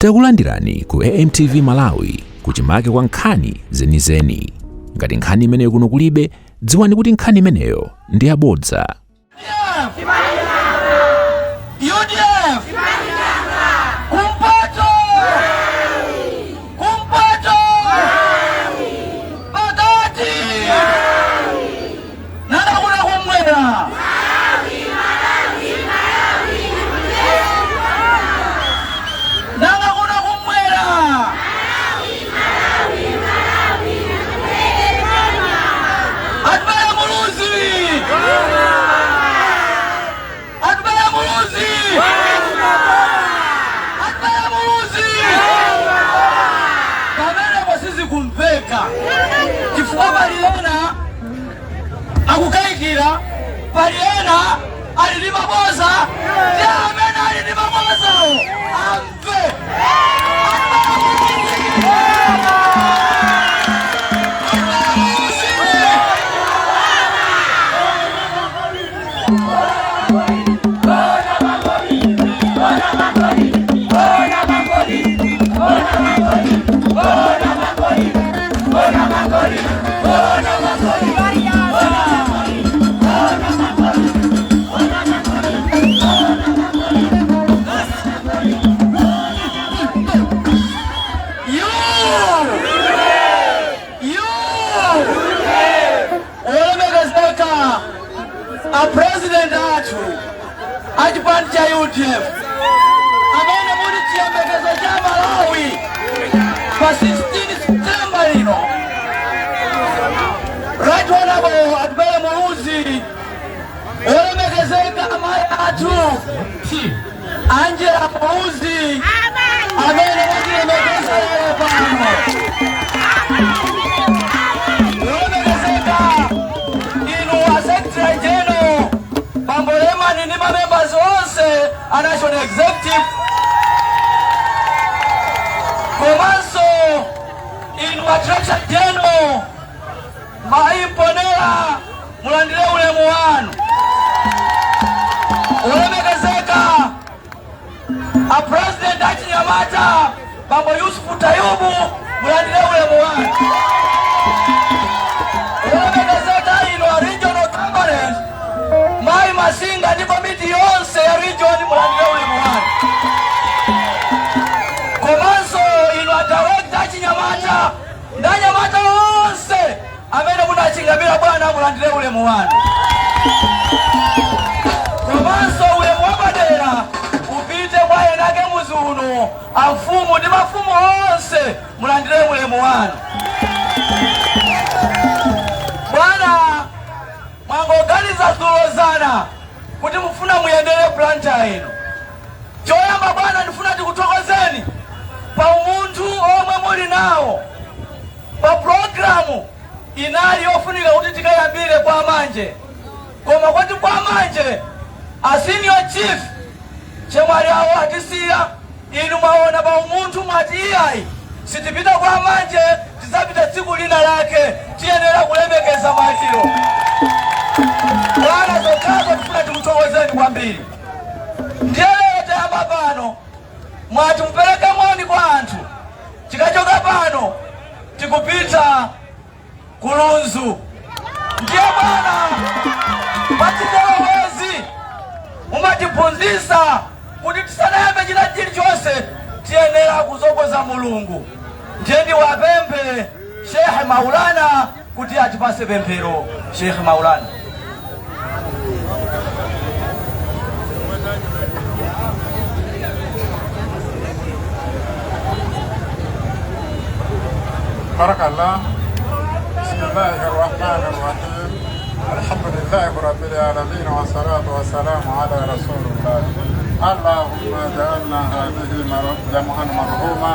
Takulandirani ku AMTV Malawi kuchimake kwa nkhani zenizeni. Ngati nkhani imeneyo kuno kulibe, dziwani kuti nkhani imeneyo ndi yabodza. Chifukwa Paliena akukaikira, Paliena alili maboza, ndi amene alili maboza amve. A president atu achipandi cha UDF amene muli chiyembekezo cha Malawi pa 16 September ino. Right honorable Atubele Muhoozi olemekezeka amayi atu Angela Muhoozi amene mutiyembekeza lero pano. Members onse a national executive komanso inu attraction general maimponera mulandire ulemu wanu. Olemekezeka a president achinyamata Bambo Yusufu Tayubu mulandire ulemu wanu. Olemekezeka inu a regional conference Mai Masinga ndi komiti yonse ya region mulandire ulemu wanu. Komanso inu a director achinyamata ndanyamata onse amene munachingamira bwana mulandire ulemu wanu. Komanso ulemu wapadera upite kwa enake muzuno amfumu ndi mafumu onse mulandire ulemu wanu. Bwana mwangoganiza tulozana kuti mufuna muyendere planta ino. Choyamba bwana ndifuna tikutokozeni pa umunthu omwe muli nawo pa programu inali yofunika kuti tikayambire kwa manje. Koma kuti kwa manje a senior chief chemwali awo atisiya inu mwaona pa umunthu mwati iyayi sitipita kwa manje tizapita tsiku lina lake tiyenera kulemekeza maliro. Bwana zokazo tufuna tikutokozeni kwambiri. Ndiye lero tayamba pano mwati mupereke moni kwa anthu. Tikachoka pano tikupita kulunzu. Ndiye bwana patitelowezi mumatiphunzitsa kuti tisanayambe china chilichonse tiyenera kuzokoza Mulungu. Ndiye ndiwapemphe Sheikh Maulana kuti atipase pemphero. Sheikh Maulana. بارك الله. بسم الله الرحمن الرحيم. الحمد لله رب العالمين والصلاة والسلام على رسول الله. اللهم اجعلنا هذه جمعا مرحوما.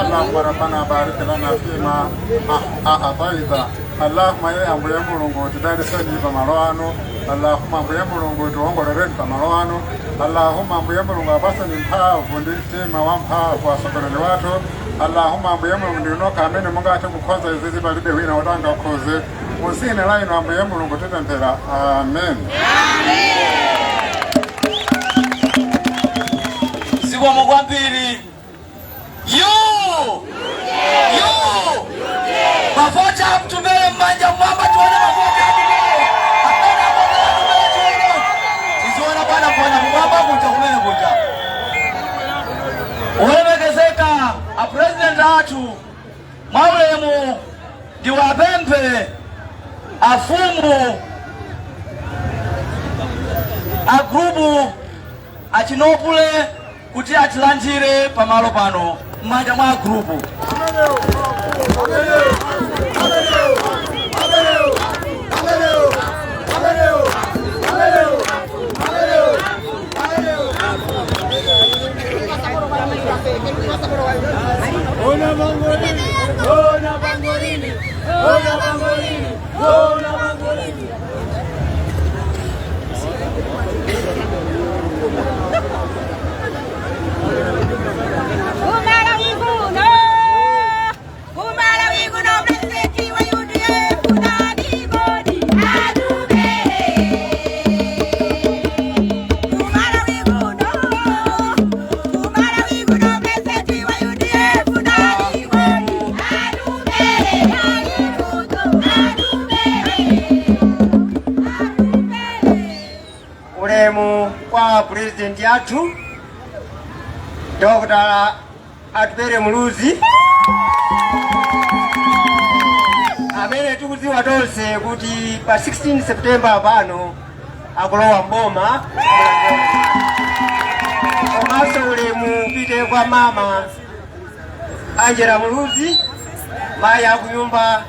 اللهم ربنا بارك لنا فيما أعطيت. اللهم يا أبو يمرونغو تدارسني بمروانو. اللهم أبو يمرونغو تونغورين بمروانو. اللهم أبو يمرونغو أبسني مباو فنديتي موامباو واسكرني واتو. Allahumma mbuyemu ndinoka amene mungate kukhoza izizi palibe wina wotanga kukhoze musine laino ambuye Mulungu tipemphera. Amen. Zikomo kwambiri president athu mwaulemu ndiwapemphe afumu a grupu achinopule kuti atilandire pamalo pano m'manja mwa grupu. Kwa president yatu Dr. Atupere Muluzi amene tukuziwa tonse kuti pa 16 September pano akulowa mboma. Komanso ulemu upite kwa mama Angela Muluzi mayi akunyumba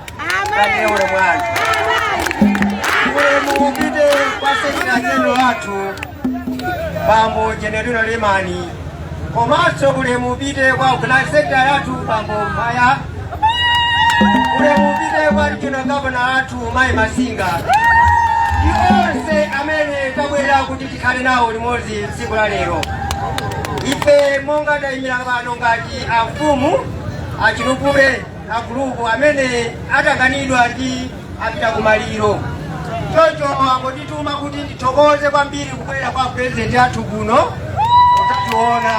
kane ule mwana. Ulemu upite kwa sekretari general watu Bambo General Lemani. Komanso ulemu upite kwa organize sector yatu Bambo Maya. Ulemu upite kwa regional governor watu Mai Masinga. Yonse amene tabwera kuti tikhale nawo limodzi tsiku la lero. Ife monga tayimira pano ngati afumu achinupule agrupu amene atanganidwa ndi apita kumaliro. Choncho angotituma kuti ndithokoze kwambiri kubwera kwa president athu kuno utationa.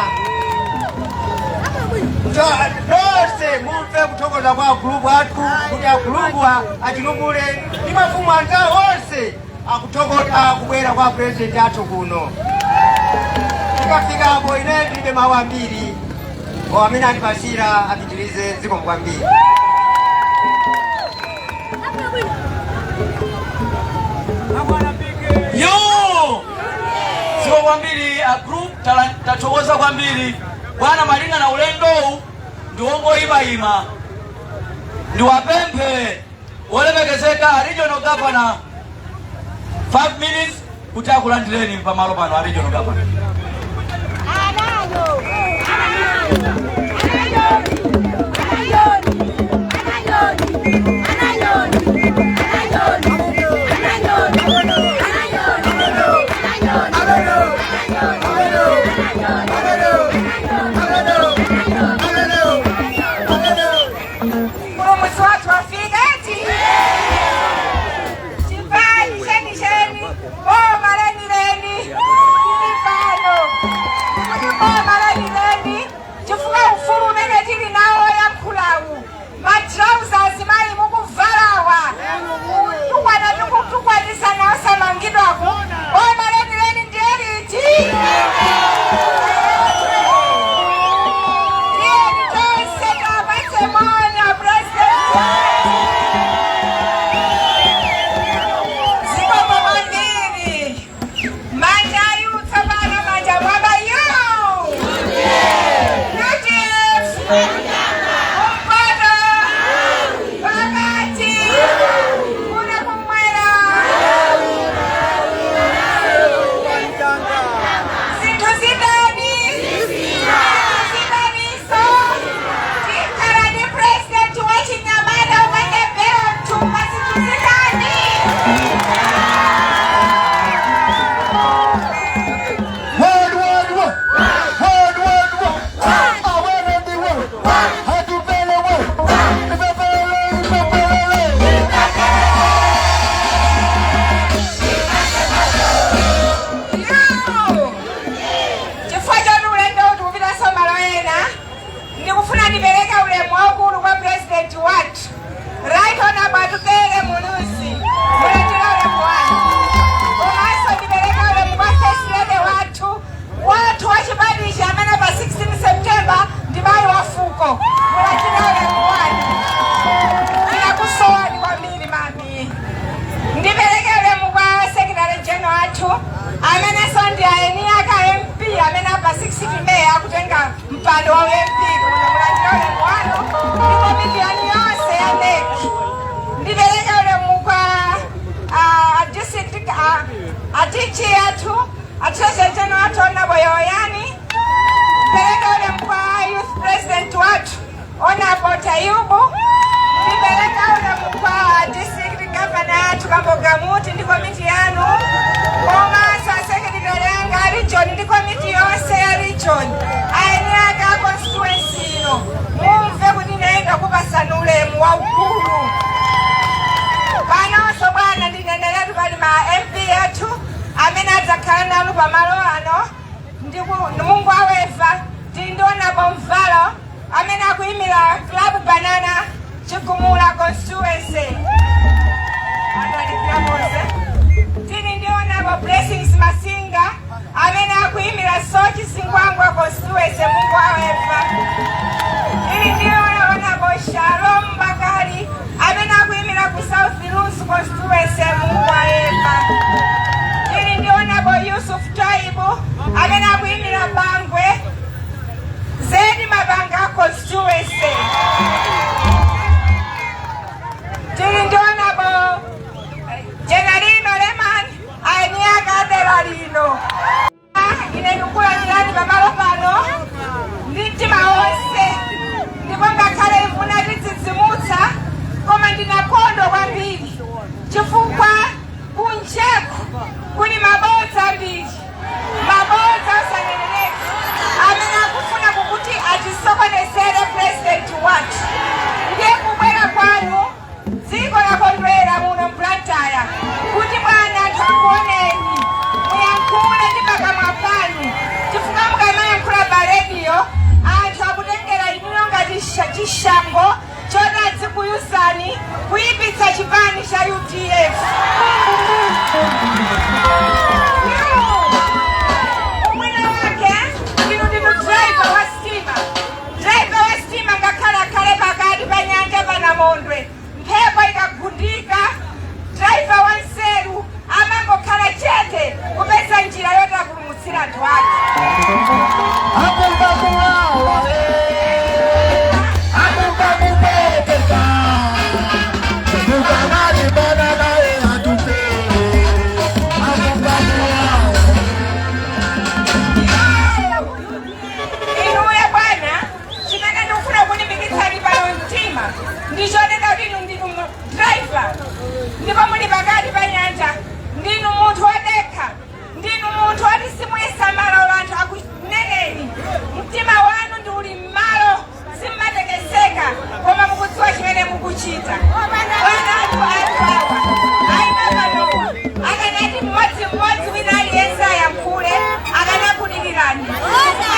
Nonse mumve kuthokoza kwa agrupu athu kuti agrupu achinupule ndi mafumu anzawo onse akuthokoza kubwera kwa president athu kuno. Tikafikapo ine ndilibe mawu ambiri amene andipasira apitirize zikomo kwambiri. Zikomo kwambiri agroup tathokoza kwambiri bwana malinga na ulendo ndiwongoyimayima. Ndiwapemphe wolemekezeka regional governor 5 minutes kuti akulandireni pamalo pano a regional governor. Watu wachibadilisha amena pa 16 September ndibayi wafuko. Yoyani, peleka ule mkoa youth president watu Honorable Tayubu, peleka ule mkoa district governor tukambogamuti ndi komiti yanu, Komaso secretary yanga region ndi komiti yose ya region, ayenyaga constituency ino, mumve kuti naenda kupasana ulemu waukulu. Panonso bwana ndinenera tupali ma MP yetu amene adzakhala nanu pamalo ano, ndi Mungu aweva tindona Bomvalo amene akuyimira Club Banana Chigumula constituency. Tini ndiona Blessings Masinga amene akuyimira Sochi Singwangwa constituency. Mungu aweva. Tini ndiona Shalom Bakari amene akuyimira ku South Lunsu constituency. Mungu aweva. Tini ndiona Yusuf Taibu amene akuyimira Bangwe Zedi Mabanga constituency. Tini ndiona Generino Leman ayenyaga Delarino. Inenukula nilani pamalo pano nditima onse ndipo ngakhale ifuna titsitsimutsa koma ndinakondo kwambiri chifukwa kuncheku kuli mabodza ambiri, mabodza osaneneneka amene akufuna kukuti atisokonezere president wathu. Ndiye kubwera kwanu dziko lakondwera muno Blantyre kuti bwana anthu akuoneni muyankhule ndi pakamwa panu, chifukwa mukamayankhula pa radio anthu akutengera inuyo ngati chishango choti adzikuyusani kuyipitsa chipani cha UDF. Umwina wake ndinu driver wa stima. Driver wa stima ngakhala akhale pakati pa nyanja Panamondwe, mphepo ikagundika, driver wa nseru amangokhala chete kupeza njira yoti apulumutsira anthu ake. Inuye bwana chimene ndikufuna kunipikitsani pano mtima ndichonena kuti inu ndinu driver ndipo muli pakati pa nyanja, ndinu munthu wodekha, ndinu munthu woti simuyisamala olo anthu akuneneni, mtima wanu ndi uli m'malo simmatekeseka koma mukudziwa chimene mukuchita. Bwana anthu awa ayimapanowa akanati mmodzi wina aliyense ayankhule akanakudikirani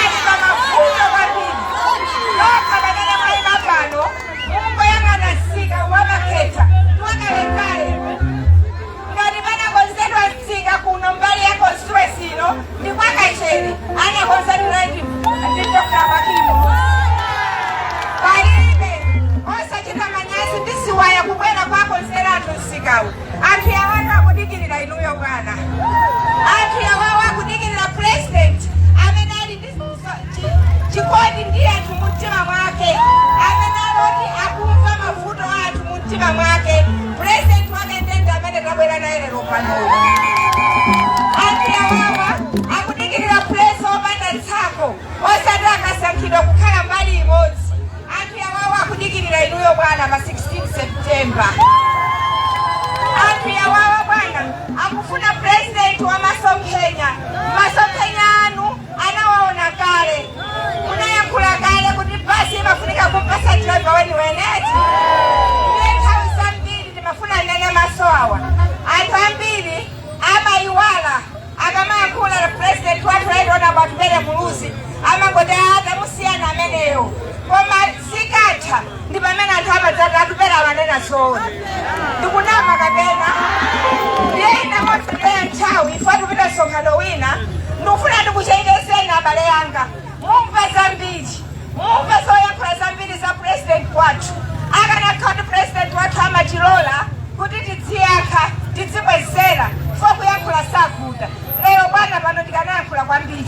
ali pamafundo kwambiri lokha pamene mwayimapano mungoyang'ana sika wamakhetha wakalekale ngati panakonzedwa sika kuno mbali ya constituency ino ndi kwakachere anakonzedwa ndi Dr. Bakimu palibe osachita manyazi ndi siwaya kubwera kwakonzera anthu sikawu. Anthu yawana akudikirira inuyo bwana, anthu yawawa akudikirira president amene ali ndi chikondi ndi anthu mumtima mwake, amene aloti akumva mavuto a anthu mumtima mwake. President wake ndende amene tabwera naye lero panoyo. Anthu yawawa akudikirira place opanda tsako osati akasankhidwa kukhala mbali imodzi. Anthu yawawa akudikirira inuyo bwana pa 16 September. Anthu yawawa bwana akufuna president wa masomphenya. Masomphenya anu anawaona kale, munayankhula kale kuti basi imafunika kumpasa driver wenu weneti. Ndiye nthawi zambiri timafuna nene maso awa anthu ambiri amayiwala akamayankhula president wathu right Honorable Tubele Muluzi amangoti atamusiyana ameneyo, koma sikatha ndi pamene anthu amadzati atubele amanena zoona. Ndikunama kapena ndiye ina motfeteya nthawi ife tikupita msonkhano wina ndikufuna ndikuchenjezeni abale yanga, mumve zambiri, mumve zoyankhula zambiri za president wathu. Akanakhala kuti president wathu amachilola kuti tidziyankha tidzibwezera fo kuyankhula sakuda. Lero bwana pano tikanayankhula kwambiri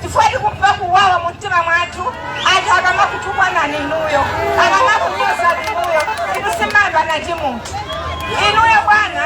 tifuna tikumva kuwawa mumtima mwathu. Anthu akamakutukwanani inuyo, akamakunyoza inuyo, inu simamba nachi munthu. Inuyo bwana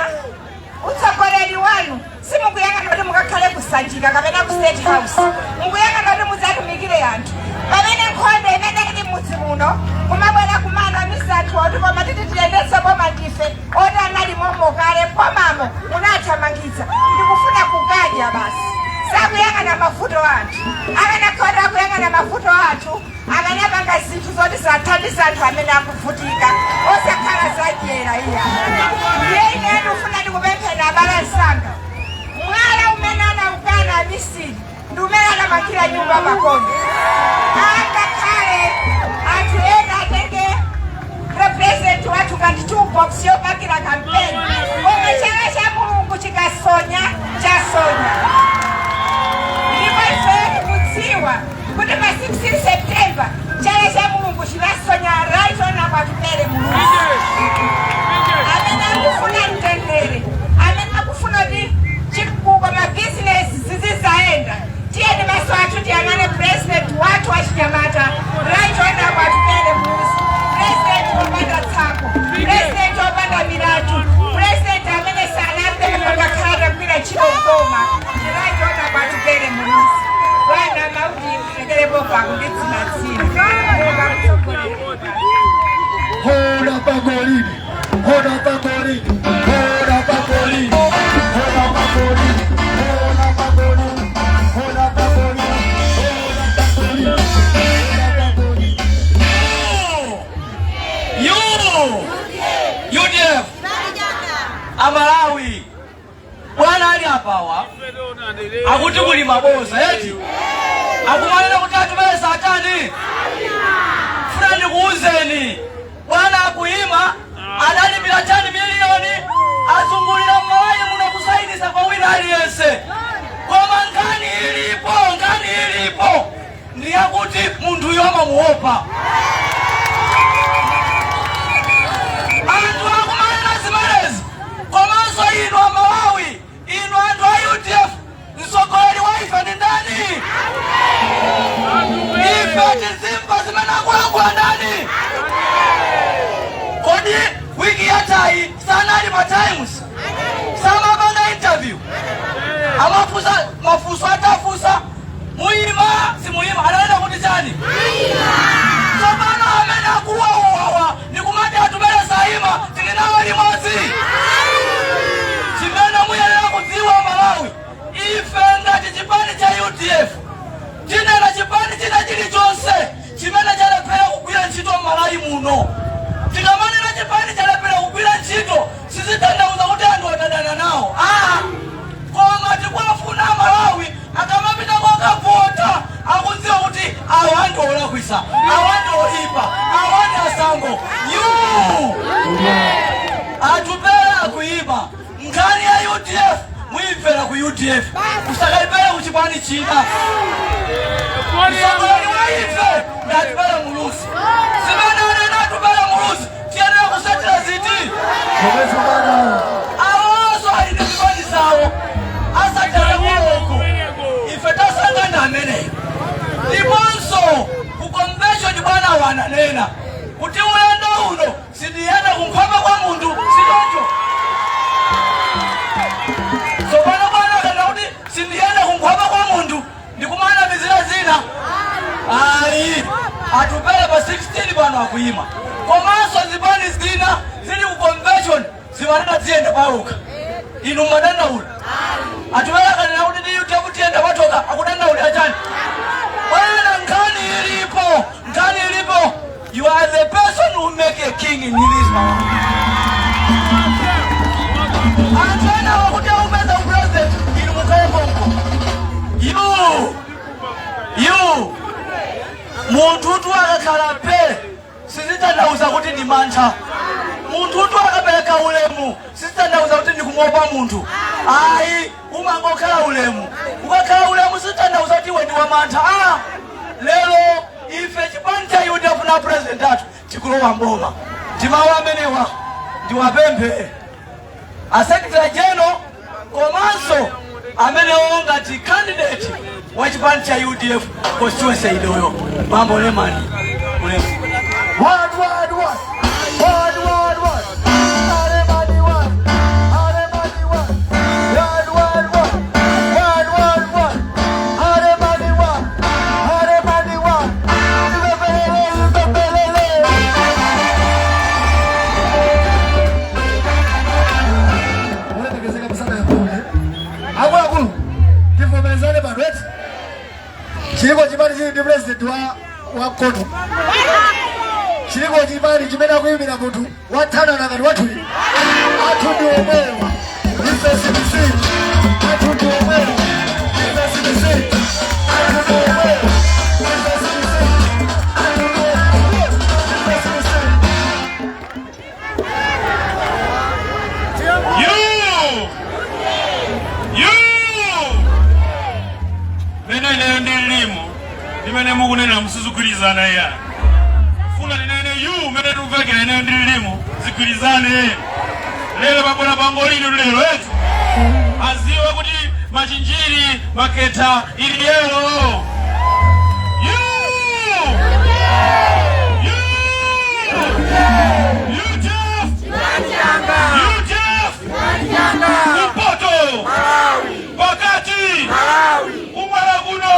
utsogoleri wanu simukuyang'ana kuti mukakhala mukhale kusanjika kapena ku State House mukuyang'ana kuti mudzatumikire anthu pamene nkhondo imene ili mudzi muno kumabwera kumana misathu oti koma titi tiyendetse boma ndife oti analimomo kale pomamo munathamangitsa ndikufuna kukadya basi sakuyang'ana mavuto anthu amene khonda akuyang'ana mavuto athu amene apanga zinthu zoti zathandiza anthu amene akuvutika osakhala zadyera iya ndiye inetu ufuna ndikupemphera abale msanga mwala umene anaukana amisiri ndi umene anamangira nyumba makono angakhale anthu ena atenge represent wathu ngati toolbox yopakira kampeni koma chala cha mulungu chikasonya chasonya ndipo ife tikudziwa kuti pa 16 September chala cha mulungu chinasonya right on akwatupere mulungu amene akufuna mtendere amene akufuna kuti chikuko mabizinesi zizizaenda tiyeni maso athu tiyang'ane president wathu wachinyamata right on akwatupere mulungu president wopanda tsako president wopanda miratu president amene sanambe ngakhala kwira chiko mboma right on akwatupere mulungu bwana mauti ekerepo pakunditsinatsina Hola Pagolini, hola Pagolini, hola Pagolini, hola Pagolini, hola Pagolini, hola Pagolini, hola Pagolini. UDF Amalawi bwana ali apawa akuti kuli maboza eti akumanena kuti atumele satani funa ndikuuzeni bwana akuyima adalipira 10 miliyoni azungulira mmayi muno kusayinisa kwa wina aliyense koma nkhani ilipo ndiyakuti munthu yoma muopa anthu akumanena zimenezi komanso inu Amalawi inu anthu a UDF mtsogoleri wa ife ndi ndani ife tizimva zimene akulankhula ndani kodi wiki yatayi sanali pa Times samapanga interview amafusa mafuso atafusa muyima simuyima analenda kuti chani tsopano amene akuwawawa ndikumati atumele sayima tilinawo limodzi chimene muyenera kudziwa Malawi ife ngati chipani cha UDF tinena chipani china chilichonse chimene chalephera kugwira ntchito Malawi muno tikamanena chipani chalephera kugwira ntchito sizitanthauza kuti anthu atadana nawo koma tikuwafuna Malawi akamapita kokavota akudziwa kuti awa ndi olakwisa awa ndi oyipa awa ndi asango atupera akuyipa nkhani ya UDF muyimvera ku UDF usakalipera ku chipani china mtsogoleri wa ife ndatupera mulusi zimene anena atupera mulusi tiyenera kusatira ziti awonso ali ndi zipani zawo asatira muloko ife tasangana ameneyo ndiponso ku convention bwana wananena kuti ulendo uno sindiyenda kunkhoma kwa munthu sichoncho tsopano bwana kana kuti sindiyenda kunkhoma kwa munthu ndikumana mizira zina ayi atupele pa 16 pano akuyima komanso zipani zina zili ku convention zimanena ziyenda pauka inu mmadandaula atupele kanena kuti ndi UDF tiyenda patoka akudandaulira chani bwana nkhani ilipo you are the person who make a king in this power antena wakuti aupeza president inu mukaye bongo munthu akakhala pele sizitandauza kuti ndi mantha munthu akapereka ulemu sizitandauza kuti ndikumuopa munthu ayi umangokhala ulemu ukakhala ulemu sizitandauza kuti iwe ndi wamantha lero ife chipani cha UDF na president athu tikulowa mboma ndimawu amenewa ndiwapemphe asekretary general komanso amenewo ngati candidate wa chipani cha UDF constituency idoyo mambo lemani ulemu president wa kono chiriko chimali chimene kuyimira munthu wathana nakati wathuli athu ndi omwewa isasibisi athu ndi omwewa isasibisi athu ndi omwewa Mene mukunena musizikwirizana ya funa nene yu mene tuveke nene ndilimo zikwirizane lelo babona bangolino lelo etu aziwe kuti machinjiri maketa ili yelo Mpoto Wakati Umaraguno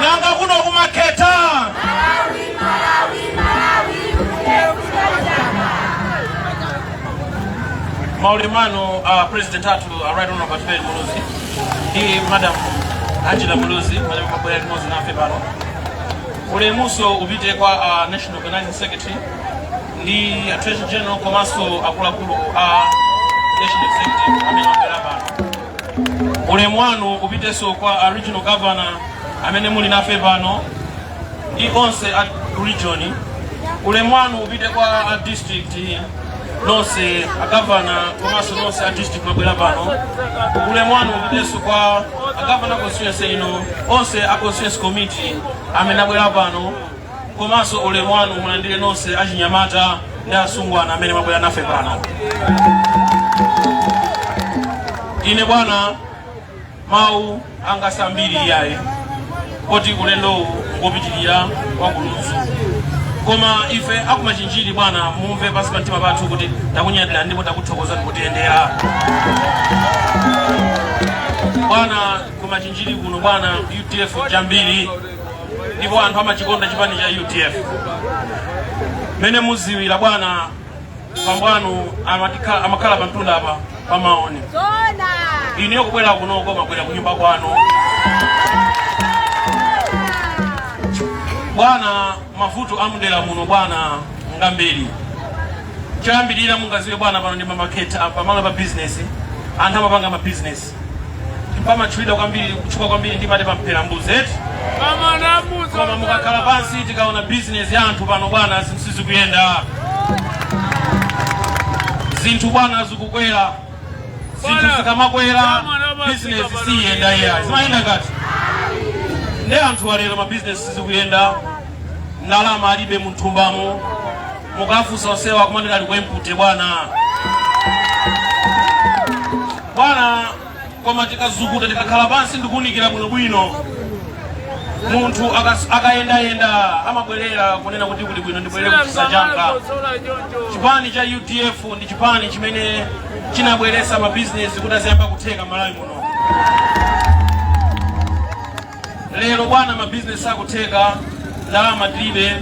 Nanga kuno kumaketa Maulimano President Tatu right on about Fred Muluzi. He Madam Angela Muluzi, Madam Maboya Mozi na Febano. Ule muso ubite kwa National Organizing Secretary ni Treasury General Komaso akula kulu National Executive amena Belabano. Ule mwanu ubite so kwa Regional Governor amene muli na Febano ni onse at region. Ule mwanu ubite kwa district nonse a governor Komaso nonse a district Belabano. Ule mwanu ubite so kwa a governor constituency ino onse a constituency committee amena Belabano. Komaso ule mwanu mulandile nonse achinyamata nda sungwana amene mabwera nafe pano. Ine bwana mau angasambiri yae oti ulendo ngopitilira wakuluzu koma ife akumachinjiri bwana mumve pasi pa mtima pathu kuti takunyadira ndipo takuthokoza tikutiyendera bwana kumachinjiri kuno bwana UTF jambiri ndipo anthu amachikonda chipani cha UTF mene muziwira bwana pambwanu amakhala pamtunda apa pamaoni ine yokubwera kunoko mabwera kunyumba kwanu bwana mavuto amudela muno bwana ngambiri chambirira mungaziwe bwana pano ndi mamaketa pamalo pa business anthu amapanga ma business mpama chulida kwambiri kuchuka kwambiri ndi mate pampera mbuzi eti koma mukakhala pansi tikaona business ya anthu pano bwana sizikuyenda zinthu bwana zikukwera zinthu zikamakwera business siyenda ya zimayenda kati ndi anthu walero ma business sizikuyenda ndalama alibe muthumbamo mukafusa onsewa kumandira ali kwempute bwana koma tikazukuta tikakhala pansi ndikunikira bwinobwino munthu akayenda amabwerera kunena kuti kuli bwino ndibwerere kuchisa chanka chipani cha UTF ndi chipani chimene chinabweresa ma business kuti aziyamba kutheka malawi muno lero bwana ma business akutheka ndalama tilibe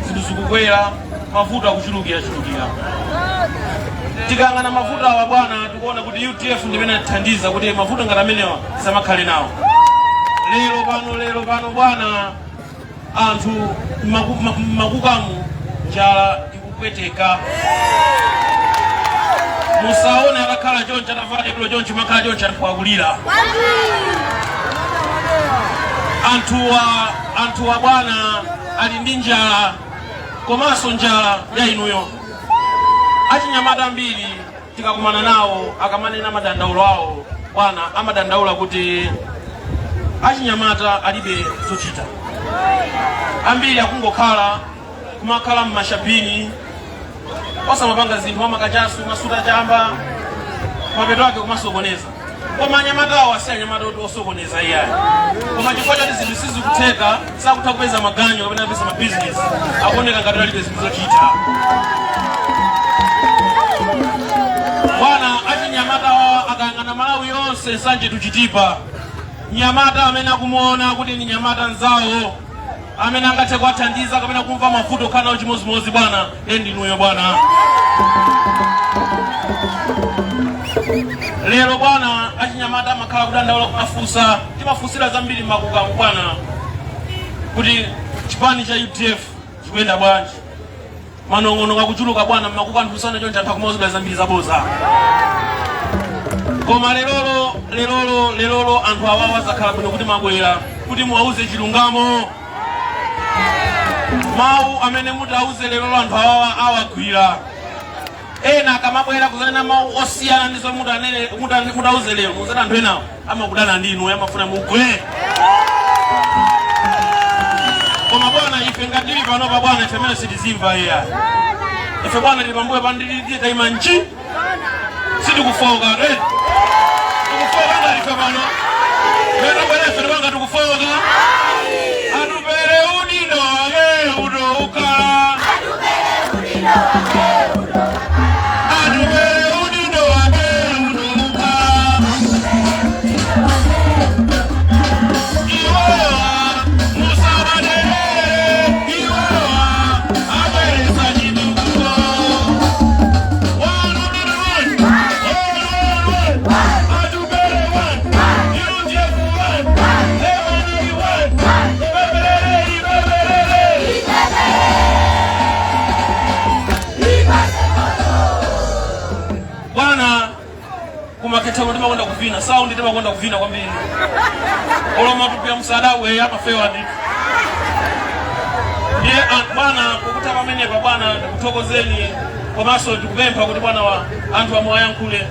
zinthu zikukwera mavuto akuchulukira tikangana mavuto awa bwana tikuona kuti UTF ndimene atithandiza kuti mavuto ngati amenewa samakhale nawo lero pano bwana anthu makukamu njala ikupweteka musaone akakhala chonchi atavala ikulo chonchi makhala chonchi atikuakulira anthuwa bwana ali ndi njala komanso njala ya inuyo achinyamata ambiri tikakumana nawo akamanena madandaulo awo bwana amadandaula kuti achinyamata alibe zochita ambiri akungokhala kumakhala mmashapini osamapanga zinthu amakachasu masuta chamba mapeto ake kumasokoneza koma anyamata awo asi anyamata osokoneza iyayi koma chifukwa choti zinthu sizikutheka sakutha kupeza maganyo kapena kupeza mabizinesi akuoneka ngati alibe zinthu zochita bwana achinyamata awo akayang'ana Malawi yonse sanje tuchitipa nyamata amene akumuona kuti ni nyamata nzawo amene angathe kuwathandiza kapena kumva mavuto kana uchimozimozi bwana ndinuyo bwana lero bwana achinyamata makhala kudandaula kumafusa timafusira zambiri makuka bwana kuti chipani cha UTF chikuyenda bwanji manong'ono kakuchuluka bwana makuka anthusana chonje anthu akumauzidwa zambiri zaboza koma lelolo anthu awawa zakhala bwino kuti mabwera kuti muwauze chilungamo mawu amene mutauze lelolo anthu awawa awagwira ena akamabwera kuzanena mawu osiyana ndizo mutauze lero muzati anthu enawo amakudana ndinu amafuna mugwe koma bwana ife ngatili panopa bwana chemene sitizimva iya ife bwana tili pambuyo pandilidie taima nchi sitikufoka tikufoka ngalife pano lero bwana ife tibanga tikufoka atupere udindo wake udouka kumaketano ndima kwenda kuvina sound ndima kwenda kuvina kwambiri oloma tupia msaada we hapa fewa ndi ndiye bwana kukuta pamene pa bwana kutokozeni komanso tikupempha kuti bwana wa anthu amwe ayankhule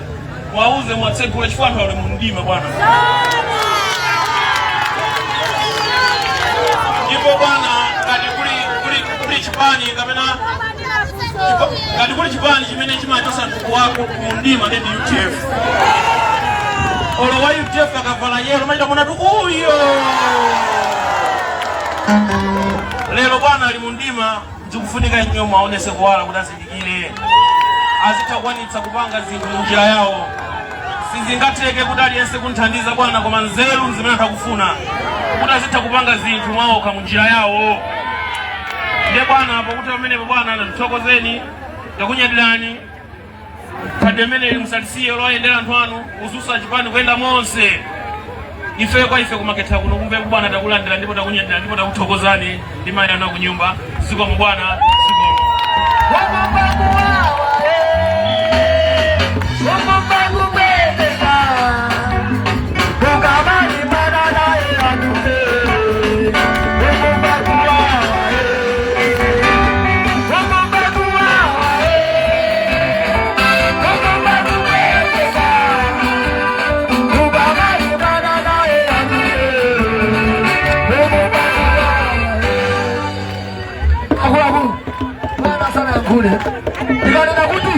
mwauze mwatsegula chifukwa anthu ali mu mdima bwana ndipo bwana kuli chipani kapena kati kuli chipani chimene chimachosa mtuku wako kumundima ndi UTF olo wa UTF akavala yelo maita mwana tu uyo lero bwana ali mundima ndikufunika nyoma aonese kuwala kuti azindikire azitawwanitsa kupanga zinthu munjira yawo sizingateke kuti aliyense kunthandiza bwana koma nzeru zimene atakufuna kuti azitha kupanga zinthu mwaoka munjira yawo ndiye bwana apo kuti pamenepo bwana ndithokozeni ndakunyadirani kadi amene musatisiye loyendera anthu anu uzusa chipani kuyenda monse ife kwa ife kumaketha kuno kumve bwana takulandira ndipo takunyadira ndipo takuthokozani ndi mayi anu akunyumba sikomo bwana sikomo Ikanena kuti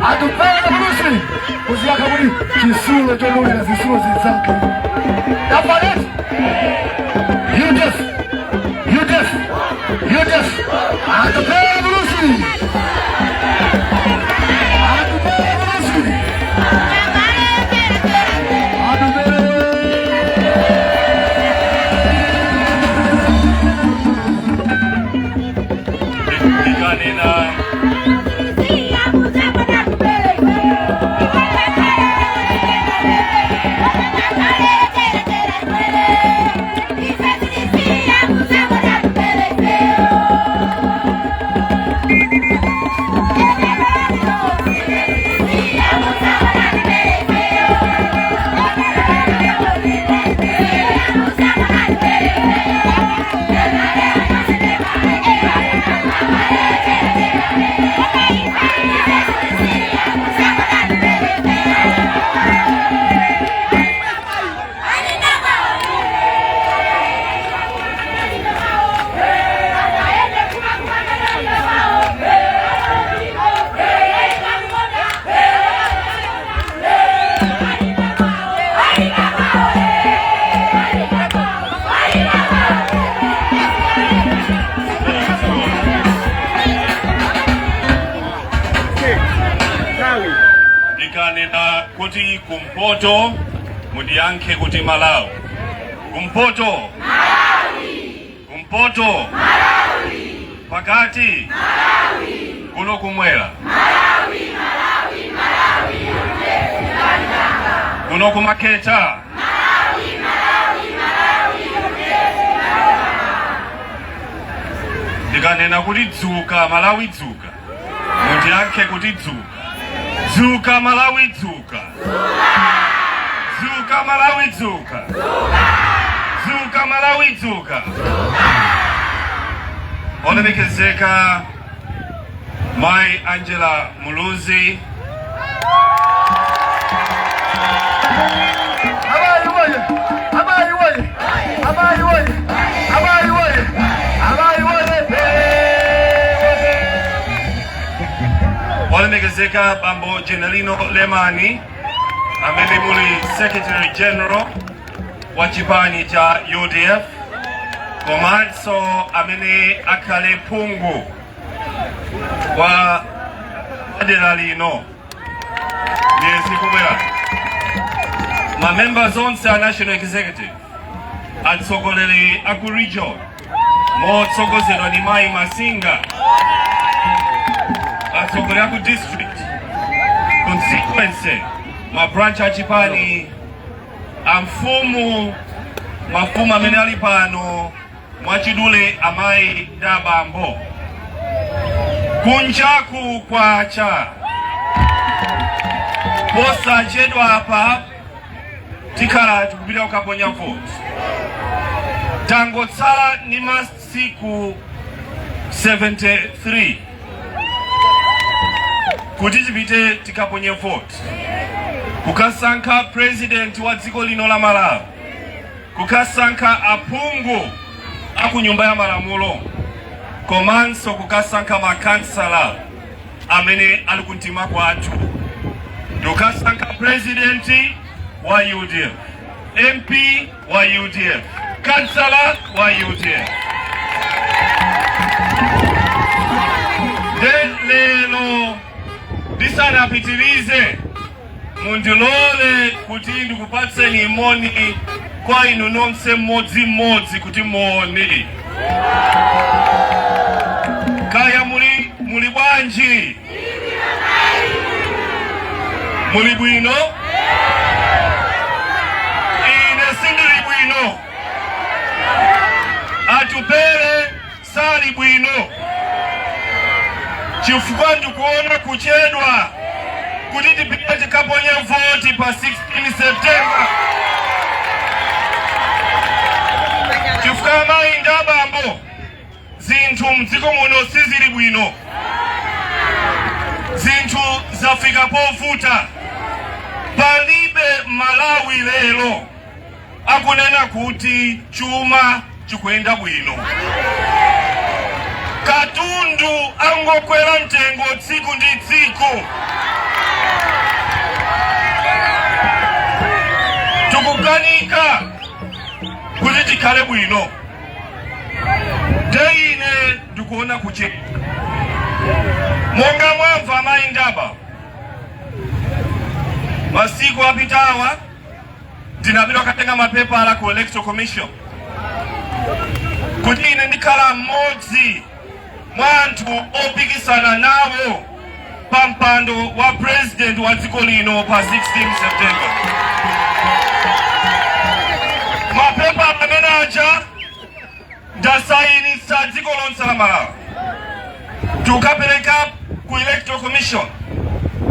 atupele Bruce kuziyaka kuti chisulo chomulira zisulo zizake yafaneti UTF atupele Bruce Ikanena kuti kumpoto mudianke kuti Malawi kumpoto Malawi kumpoto Malawi pakati Malawi kuno kumwela Malawi kuno kumaketa ndikanena kuti dzuka Malawi dzuka, mundiyankhe kuti dzuka. Dzuka Malawi dzuka. Dzuka Malawi dzuka. Dzuka Malawi dzuka. Olemekezeka Mai Angela Muluzi. Olemekezeka Bambo Generino Lemani, amene muli Secretary General wa chipani cha UDF, komanso amene akhale phungu wa dera lino myezi kubwera. Ma members onse a National Executive, atsogoleri aku region motsogozedwa ndi Mai Masinga, atsogoleri aku district, constituency, ma branch a chipani, amfumu, mafumu amene ali pano, mwachidule Amai Dabambo. Kunjaku kwacha posa chedwa hapa tikhala tikupita kukaponya vote. Tangotsala ni masiku 73 kuti tipite tikaponye vote, kukasankha president wa dziko lino la Malawi, kukasankha aphungu aku nyumba ya malamulo, komanso kukasankha makansala amene ali kumtima kwathu. Tukasankha president wa UDF, MP wa UDF, kansala wa UDF. Lelo ndisanapitirize, mundilole kuti ndikupatseni moni kwa inu nonse mmodzi kuti moni. Kaya muli bwanji? Muli bwino? Ine sindili bwino. Atupele sali bwino. Chifukwa ndikuona kuchedwa kuti tipite tikaponye voti pa 16 September. Chifukwa Mai Dabambo, zinthu mdziko muno sizili bwino. Zinthu zafika povuta. Palibe Malawi lero akunena kuti chuma chikuyenda bwino. Katundu angokwera mtengo tsiku ndi tsiku. Tukukanika kuti tikhale bwino. Ine ndikuona kuchedwa. Monga mwamva Mai Dabambo, masiku apitawa ndinapita kutenga mapepala ku Electoral Commission kuti ine ndikhala mmodzi mwa anthu opikisana nawo pa mpando wa president wa dziko lino pa 16 September. Mapepala amene aja ndasayinitsa dziko lonse la Malawi. Tukapereka ku Electoral Commission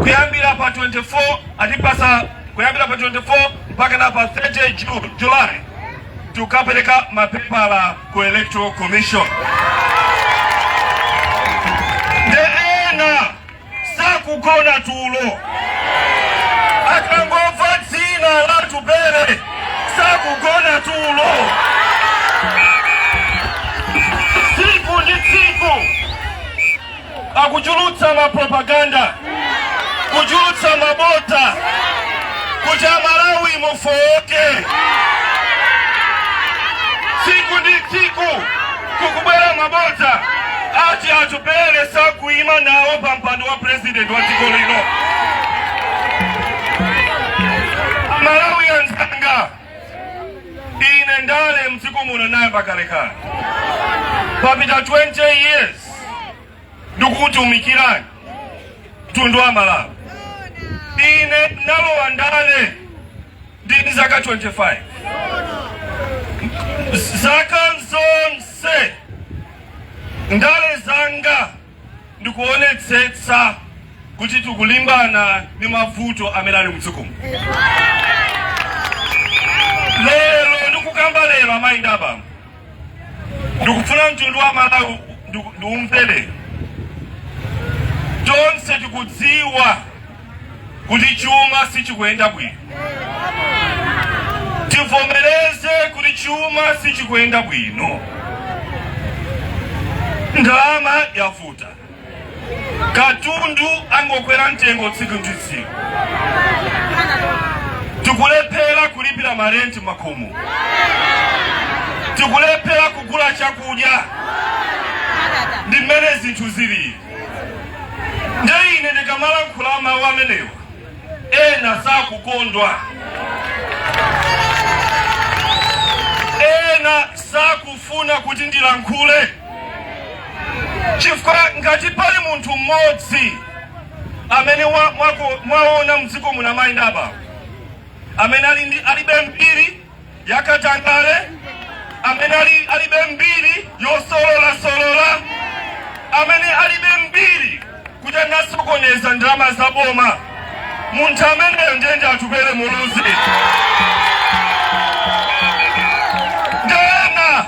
kuyambira pa 24 atipasa kuyambira pa 24 mpaka na pa 30 July. Tukapereka mapepala ku Electoral Commission. Ena sakugona tulo. Akangova dzina la Tupere sakugona tulo. Siku ndi siku akuchulutsa mapropaganda, kuchulutsa mabota, kuti Malawi mufoke. Siku ndi siku kukubwera mabota ati Atupere sakuima nawo pa mpando wa president wa dziko lino. Malawi anzanga, ine ndale mdziko muno naye pakalekale. Papita 20 years ndini zaka 25 zaka zonse ndale zanga ndikuonetsetsa kuti tikulimbana ni mavuto amene ali mdzikomo. Lero ndikukamba lero amayi ndi abambo ndikufuna mtundu wa Malawi ndiumvere. Tonse tikudziwa kuti chuma sichikuyenda bwino. Tivomereze kuti chuma sichikuyenda bwino. Ndalama yavuta. Katundu angokwera mtengo tsiku ndi tsiku. Tikulephera kulipira marenti makhomo. Tikulephera kugula chakudya. Ndi mmene zinthu zili. Ine ndikamalankhula mawu amenewa ena sakukondwa, ena sakufuna kuti ndilankhule, chifukwa ngati pali munthu mmodzi amene mwaona mdziko muno amayi ndi abambo amene alibe mbiri yakatangale, amene alibe mbiri yosolola, amene alibe mbiri kuti anasokoneza ndalama za boma, munthu ameneyo ndiye atupere Muluzi. Ndena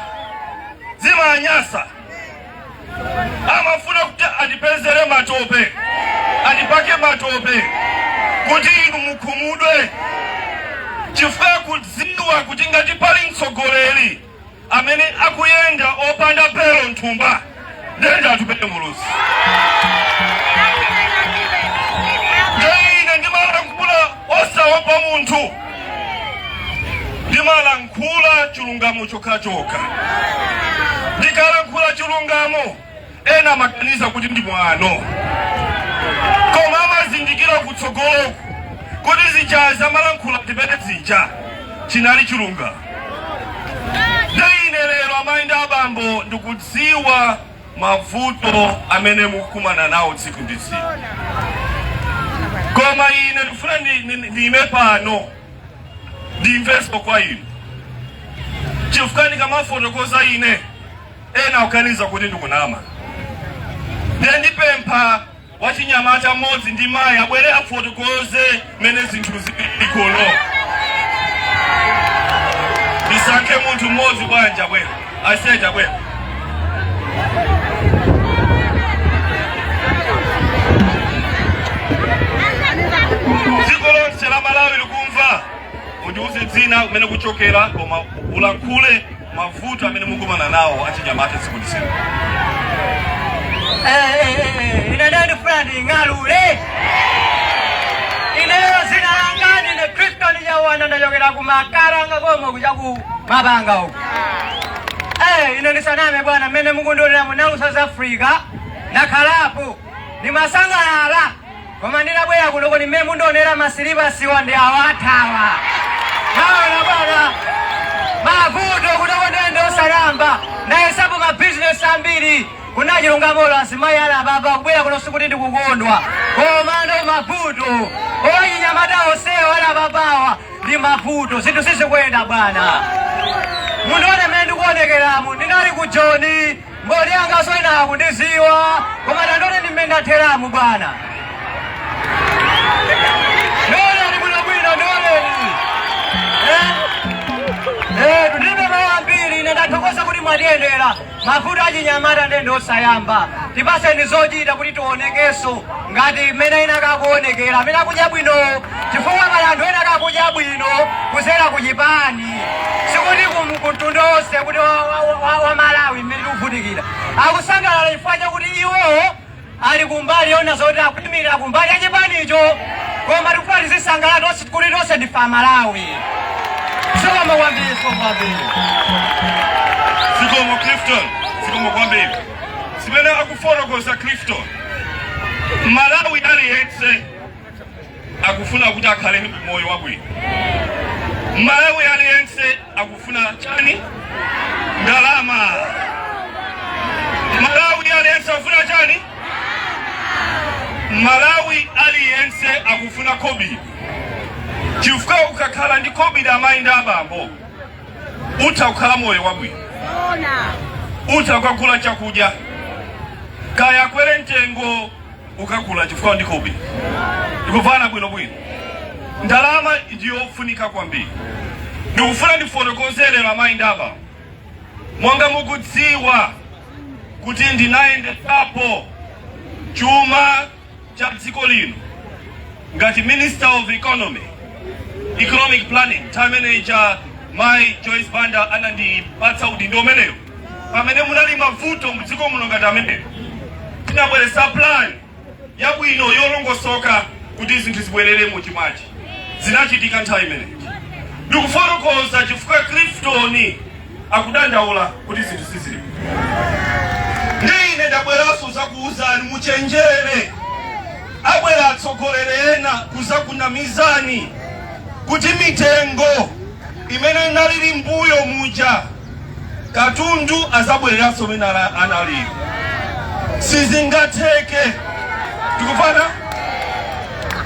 zimanyasa amafuna kuti atipezere matope, atipake matope kuti inu mukhumudwe, chifukwa kudziwa kuti ngati pali mtsogoleri amene akuyenda opanda pero nthumba ndiye atupere Muluzi. Ine ndimalankhula osawapa munthu, ndimalankhula chilungamo chokhachoka. Ndikalankhula chilungamo ena amaganiza kuti ndi mwano, koma amazindikira kutsogoloku kuti zichaza amalankhula zimene zija chinali chilungamo. Ine lero amayi ndi abambo ndikudziwa mavuto amene mukumana nawo tsiku ndi tsiku, koma ine ndifuna ndime pano ndimveso kwa inu, chifukwa ndikamafotokoza ine ena ukaniza kuti ndikunama. Ndiye ndipempha wachinyamata mmodzi ndi mayi abwere afotokoze mene zinthu zilikono. Ndisankhe munthu mmodzi bwanja bwera aseja bwera. Dziko lonse la Malawi likumva, undiuze dzina kumene kuchokera koma ulankhule mavuto amene mukumana nawo achinyamata tsiku ndi tsiku. Ine ndani fulani ngalule. Ine zina langa ndine Kristo ndijawana ndachokera kumakaranga komwe kuja ku mabanga uko. Ine ndisaname bwana mmene mukundionera mu South Africa nakhalapo ndimasangalala, koma ndinabwera kuno ni mmene mundionera masilivasiwa ndi awathawa. Naona bwana mavuto kuno ndende osalamba ndayesapo mabizinesi ambiri kuna chilungamolo asimayi ala baba kubwera kuno sikuti ndikukondwa, koma ndo mavuto oyinyamata onsewa ala babawa ndi mavuto, zinthu sizikwenda bwana. Mundione mmene ndikuonekeramo ndinali ku Joni mboli yanga soyina kundiziwa, koma ndandone ndi mmene ndatheramu bwana. Ndole ndi bwinobwino ndoleni. Tulibe mawambiri ine ndathokoza kuti mwatiyendera mavuto achinyamata ndende osayamba. Tipase ndizochita kuti tionekeso ngati mmene ina kakuonekera amene akudya bwino, chifukwa pali anthu ena akudya bwino kuzera kuchipani, sikuti kumtundu onse kuti wa Malawi mmene tikuvutikira akusangalala chifukwa chakuti iwo ali kumbali yona zoti akuyimirira kumbali achipanicho, koma tikufuna tizisangalala kuti tonse ndife Malawi. Sikomo kwambiri, sikomo kwambiri. Sikomo Clifton, sikomo kwambiri. Simene akufotokoza Clifton, Malawi aliyense akufuna kuti akhale ndi moyo wabwino. Malawi aliyense akufuna chani? Ndalama. Malawi aliyense akufuna chani? Malawi aliyense akufuna kobi. chifuka ukakhala ndi COVID amayi abambo utakhala moyo wabwino utakagula chakudya kaya kwere ntengo ukagula chifuka ndi COVID ndikuvana bwino ndalama ndiyofunika kwambiri ndikufuna ndifotokozere amayi abambo mwanga mukudziwa kuti ndinayendesapo chuma cha dziko lino ngati Minister of Economic Planning time manager Mai Joyce Banda anandipatsa udindo umeneyo pamene munali mavuto mdziko muno ngati ameneyo tinabweresa plan yabwino yolongosoka kuti zinthu zibwerere mu chimachi zinachitika nthawi imeneyo ndikufotokoza chifukwa Clifton akudandaula kuti zinthu sizili ndine ndabweranso zakuuzani muchenjere abwera atsogolere ena kuzakunamizani kuti mitengo imene inalili mbuyo muja katundu azabwereranso mene analili sizingatheke tikufana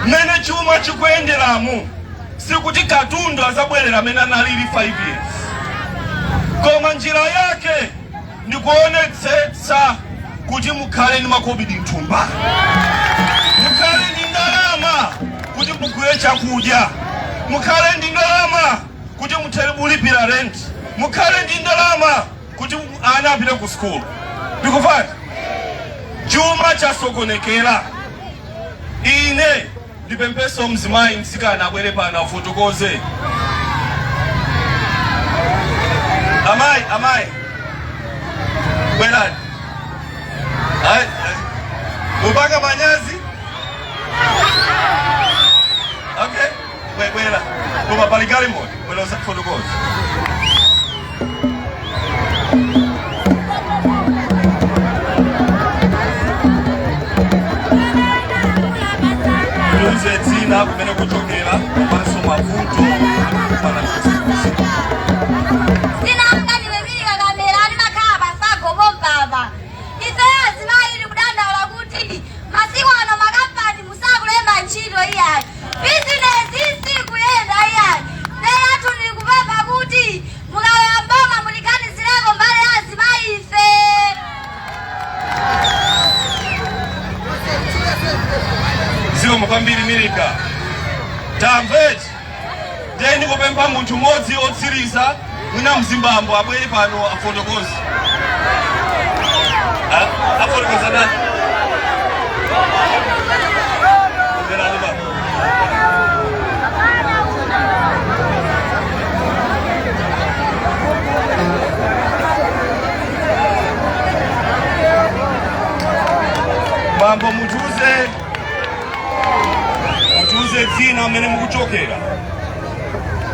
mene chuma chikuyenderamu sikuti katundu azabwerera mene analili 5 years koma njira yake ndikuonetsetsa kuti mukhale ndi makobidi mthumba mukhale ndi ndalama kuti mugule chakudya mukhale ndi ndalama kuti muthere kulipira rent mukhale ndi ndalama kuti ana apite ku school ndikufana chuma chasokonekera ine ndipempeso mzimayi mtsikana abwere pano afotokoze amayi bwerani mupaka manyazi okay bwera koma palikali moja bwera usafotokoze tuze dzina kumene kuchokera komanso mavuto pana mukambiri milika tamveti ndeni kupempa munthu modzi otsiriza mwina mzimbambo abwere pano afotokoze afotokoza nani bambo mutuze dzina mene mukuchokera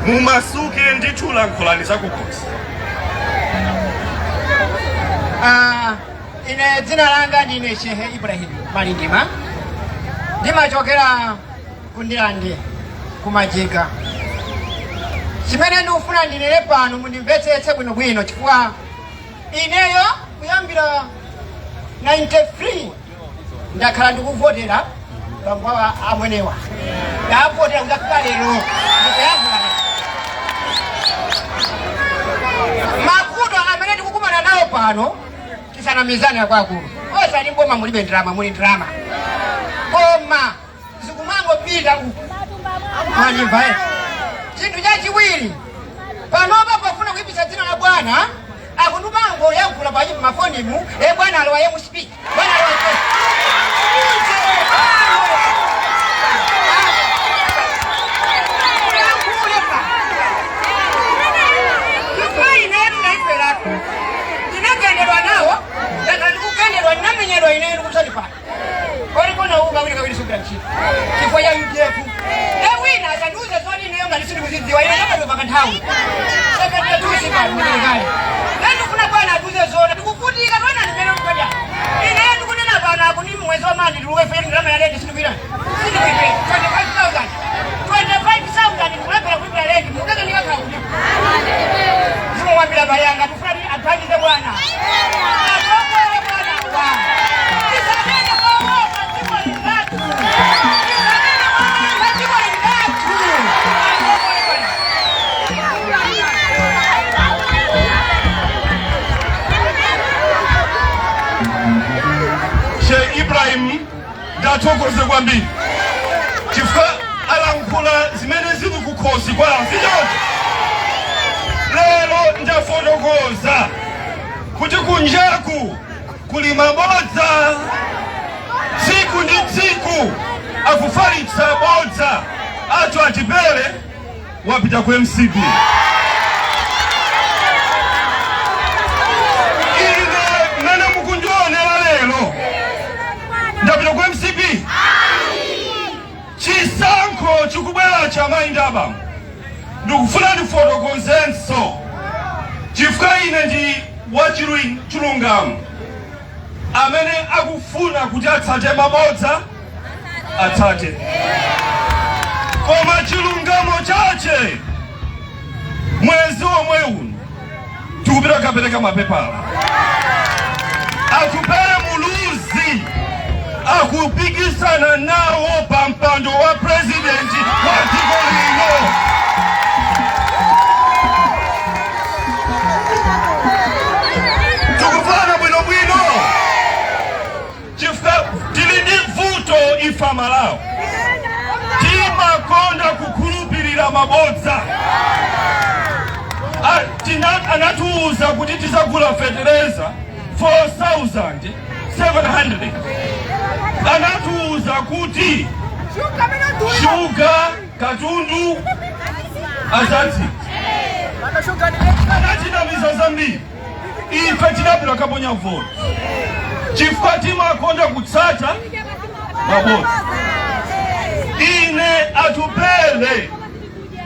mumasuke ndithula nkholani zakukosi ine dzina langa ndine Shehe Ibrahim Malindima ndimachokera kundilande kumajika chimene ndikufuna ndinene pano mundimvetsetse bwinobwino chifukwa ineyo kuyambira 93 ndakhala ndikuvotera bangwa amwenewa ndavotera kudafika lero makudo amene tikukumana nawo pano tisana mizani yakwakulu osati mboma mulibe ndrama muli ndrama koma zikumangopita uku manyimba chinthu chachiwiri panopa pafuna kuipisa dzina la bwana akundumango yankula pachipa mafonimu bwana alowa yemu speak bwana alowa namenyerwa ine ndikutsani pano orikona uba wili kawili subira nchini kifo ya UDF wina asanduze zoni ineyo ngati sindikuzidziwa ine ndakatoka nthawi sekretari tusi pano mwenerekale ndikufuna bwana atuze zona ndikufutika tona ndimene mkwenda ine ndikunena pano akuni mwezi wa mani ndiluke feri ndirama ya ledi sindikuira sindikuipe 25,000 ndikulepera kuipira ledi mukeke ndikakauti zimumwambira bayanga tufuna atwandize bwana Ibrahim ndathokoze kwambiri chifukwa alankhula zimene zili kukhosi kwa sichoncho. Lero ndafotokoza kuti kunjaku kuli mabodza, tsiku ndi tsiku akufalitsa bodza. Athu Achipere wapita ku MCP. Ine mene mukundionera lero ndapita ku MCP. Chisankho chikubwera cha Mayindaba ndikufuna ndifotokozenso chifukwa ine ndi wachilungamo amene akufuna kuti atsate mabodza atsate, koma chilungamo chache mwezi omwe uno tikupita kapereka mapepala. Achipere Muluzi akupikisana nawo pa mpando wa presidenti wa dziko lino. Tukufana bwinobwino chifukwa tili ndi vuto ifa Malawi. Timakonda kukhulupirira mabodza. Anatiuza kuti tizagula fertilizer 4,700. Anatiuza kuti shuga katundu azati. Anatinamiza zambiri. Ife tinapita kaponya vote chifukwa timakonda kutsata mabodza. Ine Achipere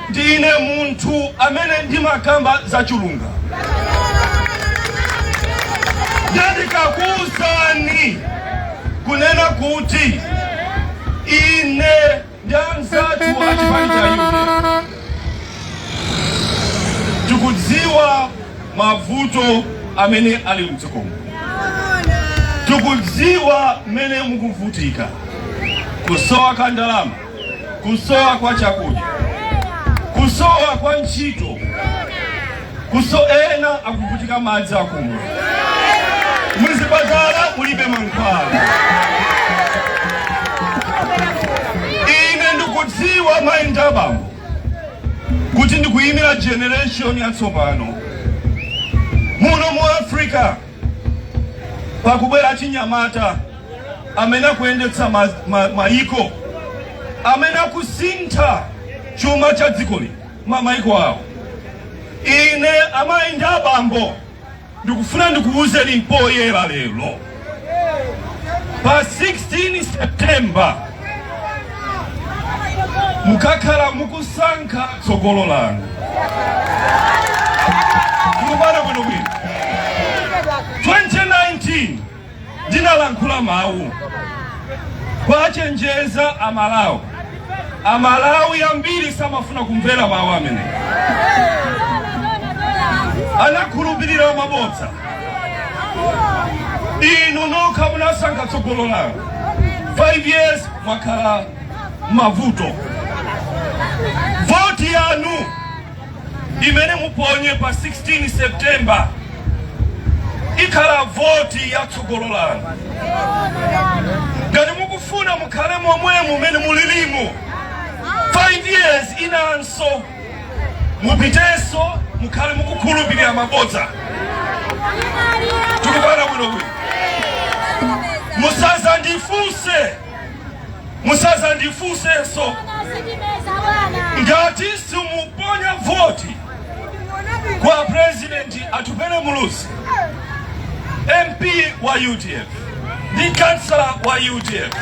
ndine munthu amene ndimakamba za chilungamo. Ndikakuwuzani kunena kuti ine ndanzatu achipani cha UDF tikudziwa mavuto amene ali mdzikomo. Tikudziwa mene mukuvutika, kusowa kwa ndalama, kusowa kwa chakudya, kusowa kwa ntchito, ena akuvutika madzi akumwa, muzipatala mulibe mankhwala. Ine ndikudziwa Mayindaba kuti ndikuyimira generation yatsopano muno mu Africa pakubwera chinyamata amene akuyendetsa maiko, amene akusintha chuma cha dziko lino maiko awo. Ine Mayindaba ndikufuna ndikuwuzeni poyera lero pa 16 September mukakhala mukusankha tsogolo lanu. Tikupana bwinobwino 2019 ndinalankhula mawu kwachenjeza Amalawi ambiri samafuna kumvera mawu amene. Anakhulupirira mabodza. Inu nokha munasankha tsogolo lanu. 5 years mwakhala mavuto. Vote yanu imene muponye pa 16 September ikhala vote ya tsogolo lanu. Ngati mukufuna mukhale momwe mumene mulilimo 5 years inanso mupiteso mukhale mukukhulupirira mabodza. Tikupana bwinobwino. Musazandifuse ngati simuponya voti kwa president Achipere Muluzi, MP wa UDF ndi kansala wa UDF,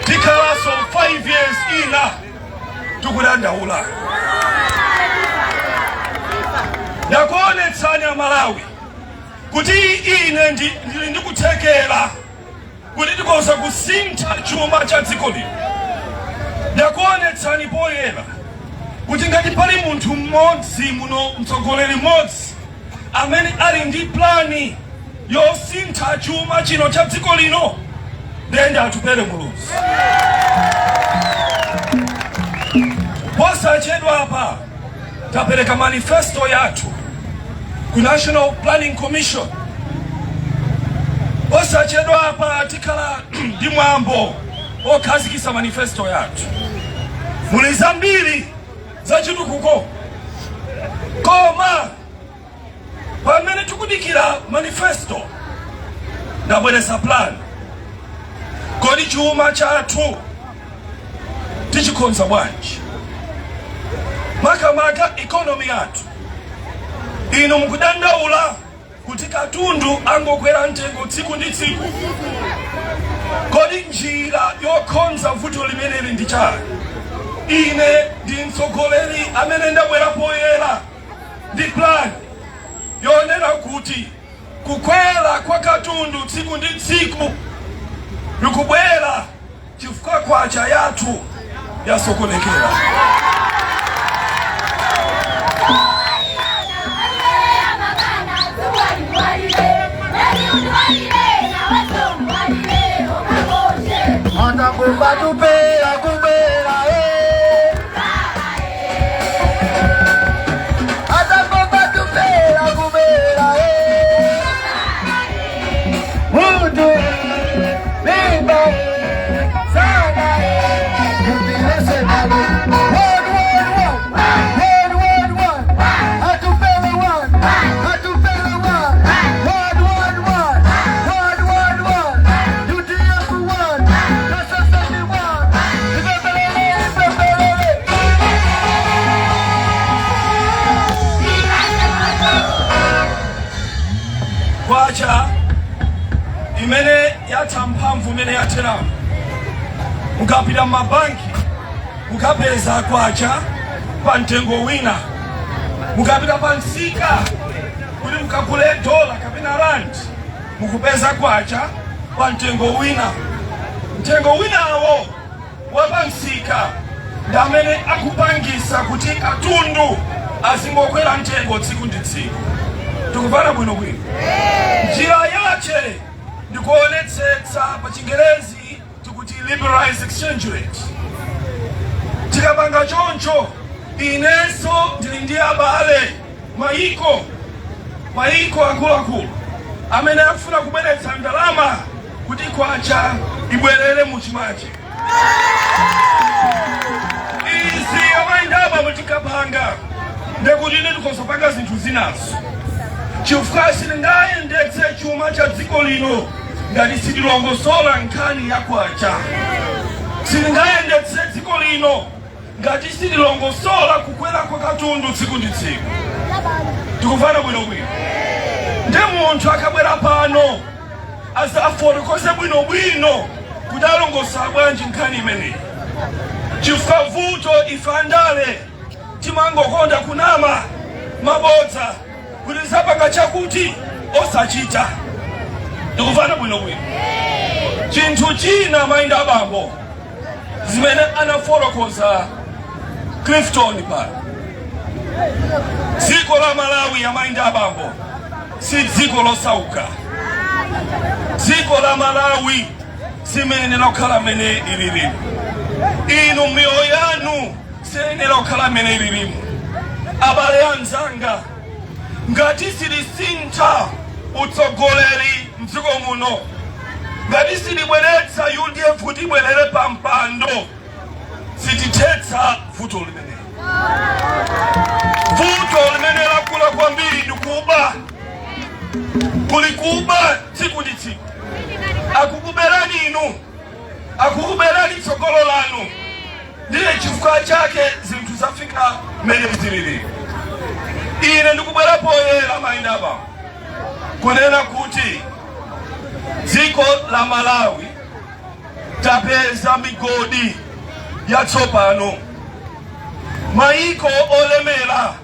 tikalaso 5 years ina tikudandaula. Ndakuonetsani Amalawi kuti ine ndikuthekera kuti ndikoza kusintha chuma cha dziko lino. Ndakuonetsani poyera kuti ngati pali munthu mmodzi muno, mtsogoleri mmodzi amene ali ndi plani yosintha chuma chino cha dziko lino, ndi Achipere Muluzi. Posachedwa apa tapereka manifesto yathu ku National Planning Commission osachedwa apa tikala ndi mwambo okhazikitsa manifesto yathu. Muli zambiri zachitukuko koma pamene tikudikira manifesto ndabweresa plan. Kodi chuma chathu tichikonza bwanji? Makamaka economy yathu ino mukudandaula kuti katundu angokwera mtengo tsiku ndi tsiku. Kodi njira yokonza vuto limeneli ndi chani? Ine ndi mtsogoleri amene ndabwera poyera ndi plan yonena kuti kukwera kwa katundu tsiku ndi tsiku likubwera chifukwa kwacha yathu yasokonekera. Atakumba tupera kubera atakumba tupera kubera Mudu Bimba Sana Yubilese Nalu One Atupera one Atupera one UTF one Nasasani one Kwacha imene yatamphamvu imene yateramu mukapita mabanki mukapeza kwacha pa mtengo wina, mukapita pa msika kuti mukagule dola kapena rand mukupeza kwacha pa mtengo wina. Mtengo winawo wapa msika ndi amene akupangisa kuti katundu azingokwera mtengo tsiku ndi tsiku. Tikuvana bwinobwino. Njira yache ndikuonetsetsa pa Chingerezi tikuti liberalized exchange rate. Tikapanga choncho inenso ndili ndi abale maiko akuluakulu amene akufuna kubweretsa ndalama kuti kwacha ibwerere muchimache. Izi amayindaba mutikapanga ndekuti ine tikosopanga zinthu zinazo. Chifukwa silingayendetse chuma cha dziko lino ngati sitilongosola nkhani ya kwacha. Silingayendetse dziko lino ngati sitilongosola kukwera kwa katundu tsiku ndi tsiku. Tikuvana bwinobwino. Ndi munthu akabwera pano azafotokoze bwinobwino kuti alongosa bwanji nkhani imeneyi. Chifukwa vuto ifandale timangokonda kunama mabodza kuti zapanga chakuti osachita. Tikuvana bwinobwino. Chinthu china mayinda abambo zimene anafotokoza Clifton pano. Dziko la Malawi ya mayinda abambo si dziko losauka. Dziko la Malawi simenera kukhala mene ililimu. Inu mioyo yanu siyenera kukhala mene ililimu. Abale anzanga, ngati silisintha utsogoleri mdziko muno, ngati silibweretsa UDF kuti ibwerere pa mpando, sitithetsa vuto limene. Vuto limene lakula kwambiri ndikuba. Kulikuba tsiku ndi tsiku. Akukuberani inu, akukuberani tsogolo lanu. Ndiye chifukwa chake zinthu zafika mene zilili. Ine ndikubwera poyera mayinda abambo kunena kuti dziko la Malawi tapeza migodi yatsopano. Maiko olemera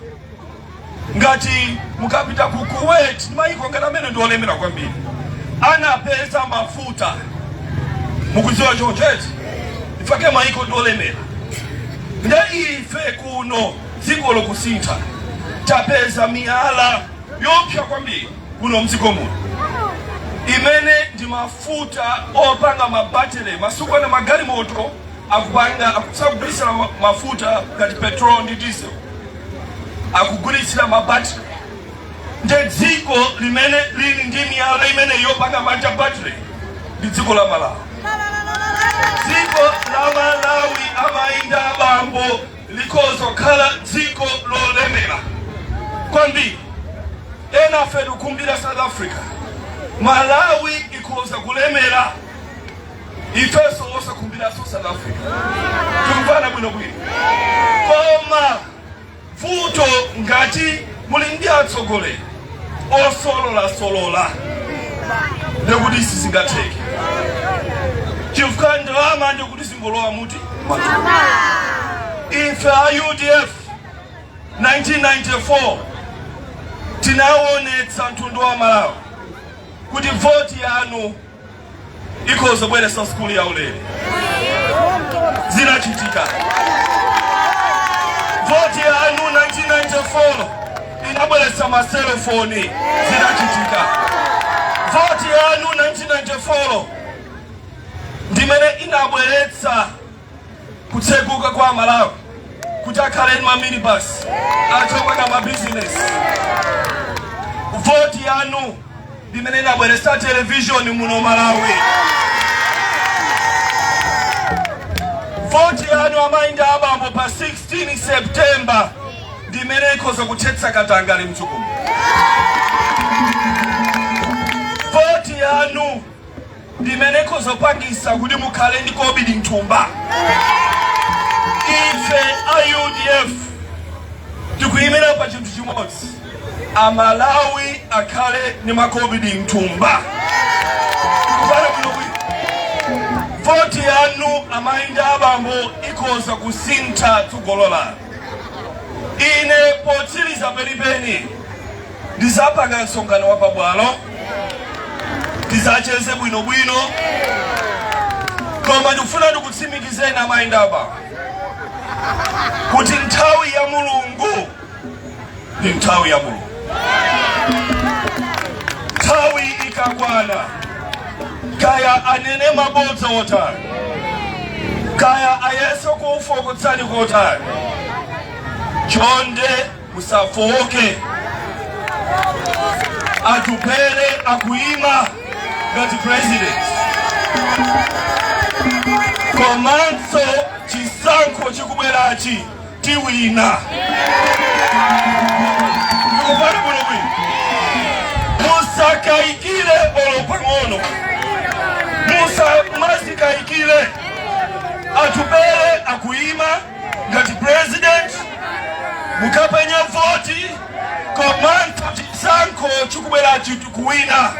ngati mukapita ku Kuwait, maiko ngati amene ndi olemera kwambiri, anapeza mafuta. Mukudziwa choncheti ifake maiko ndi olemera. Nde ife kuno dziko lokusintha tapeza miyala yopsa kwambiri kuno mdziko muno imene ndi mafuta opanga mabattery, masuku na magalimoto akusagulitsira mafuta ngati petrol ndi diesel, akugulitsira mabattery. nde dziko limene lili ndi miyala imene yopanga manja battery ndi dziko la Malawi. Dziko la Malawi amainda abambo likozo khala dziko lolemera kwambiri. Ena fedu kumbira South Africa, Malawi ikoza kulemera, ifeso osa kumbira South Africa. Tumfana bwino bwino. Koma vuto ngati mulindi atsogole osolola nekuti sizingateke. Chifukando ama ndikuti simbolowa muti ife UDF 1994 tinaonetsa mtundu wa Malawi kuti voti yanu ikoza bweresa skuli ya ulere. Zinachitika. Voti yanu 1994 inabweresa maselofoni. Zinachitika. Voti yanu 1994 ndimene inabweretsa kutseguka kwa Malawi kuti akhale ma minibus atopanga ma business. Voti yanu ndimene inabweretsa television muno Malawi. Voti yanu amainda abambo pa 16 September ndimene ikoza kuthetsa katangale mtsukumu. Voti yanu ndimene ikoza pangisa kuti mukhale ndi COVID mthumba. Ife UDF tikuyimira pa chinthu chimodzi, Amalawi akhale ni ma COVID mthumba. Kubala bwino. Voti yanu amainda abambo ikoza kusintha tsogolola. Ine potsiriza penipeni ndizapanga msonkhano wa pabwalo, ndizacheze bwinobwino, koma ndikufuna ndikutsimikizeni amainda abambo kuti nthawi ya Mulungu ndi nthawi ya Mulungu. Nthawi ikakwana, kaya anene mabodza otani, kaya ayeso kuufokotsani kotani, chonde musafoke, atupere akuima ngati president. Komanso chisankho chikubwerachi tiwina. Ndikupani bwinobwino. Musakaikile olopang'ono. Musakaikile. Atupere akuima ngati president. Mukapenya voti. Komanso chisankho chikubwerachi tikuwina.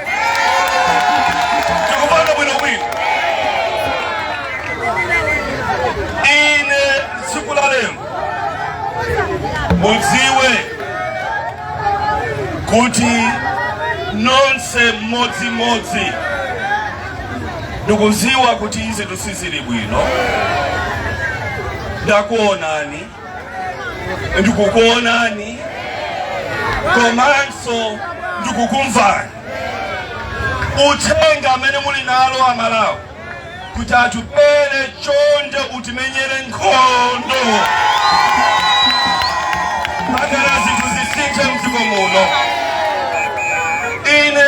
Ndikupani bwinobwino. Ine siku la leo mudziwe kuti nonse modzi ndikuziwa kuti izi tusizili bwino. Ndakuonani, ndikukuonani, komanso ndikukumvani. Uthenga amene muli nalo Amalawi kuti atupere chonde utimenyere nkhondo pakana zinthu zisinthe mdziko muno. Ine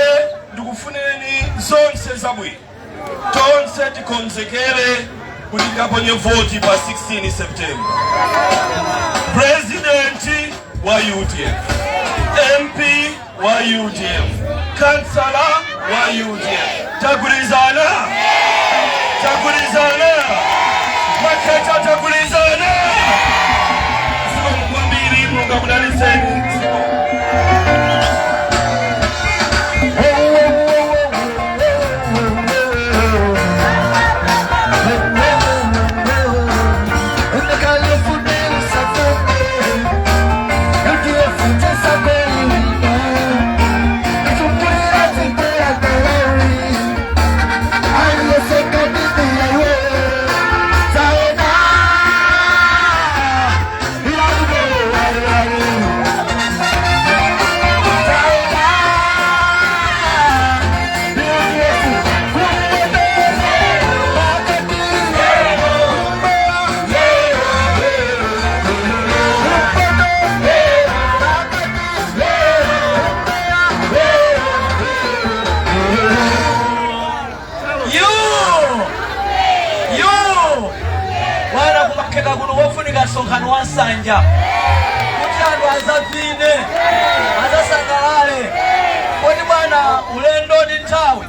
ndikufuneni zonse zabwino, tonse tikonzekere kuti tikaponye voti pa 16 September. President wa UDF, MP wa UDF, kansala wa UDF. Tagulizana, maketa tagulizana. Siko mkwambiri munga kudaliseni. msonkhano wa nsanja kuti anthu azavine azasangalale kodi bwana ulendo ndi nthawi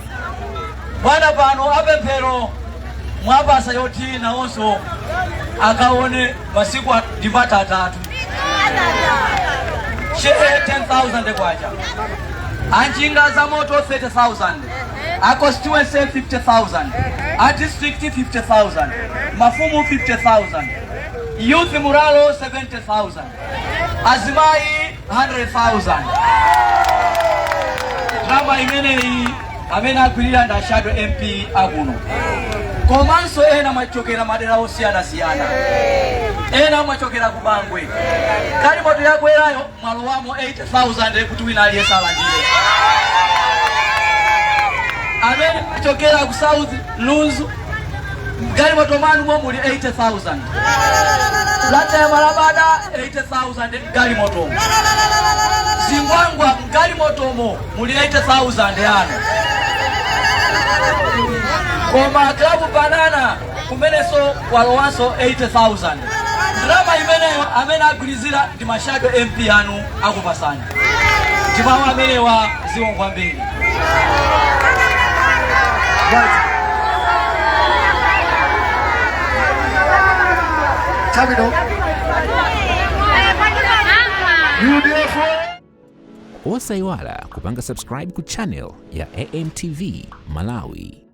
bwana pano apemphero mwapasa yoti nawonso akaone masiku ndipata atatu shehe 10,000 kwacha anjinga za moto 30,000 a constituency 50,000 a district 50,000 mafumu 50,000 youth muralo 70,000 azimai 100,000 drama imeneyi amene agwirira nda Shadow MP akuno komanso ena machokera madera osiyana-siyana ena machokera ku Bangwe galimoto yakwerayo mwalowamo 80,000 kuti wina aliyense alandire amene machokera ku South Lunzu galimoto manu muli 80,000 Lata ya Malabada 80,000 galimoto Zimbangwa galimoto muli 80,000 yana Koma klabu Banana kumeneso walowanso 80,000 drama imeneyo amene agulizira ndi Shadow MP anu akupasani ndimawo amenewa ziwongwa mbiri Osaiwala kupanga subscribe ku channel ya AMTV Malawi.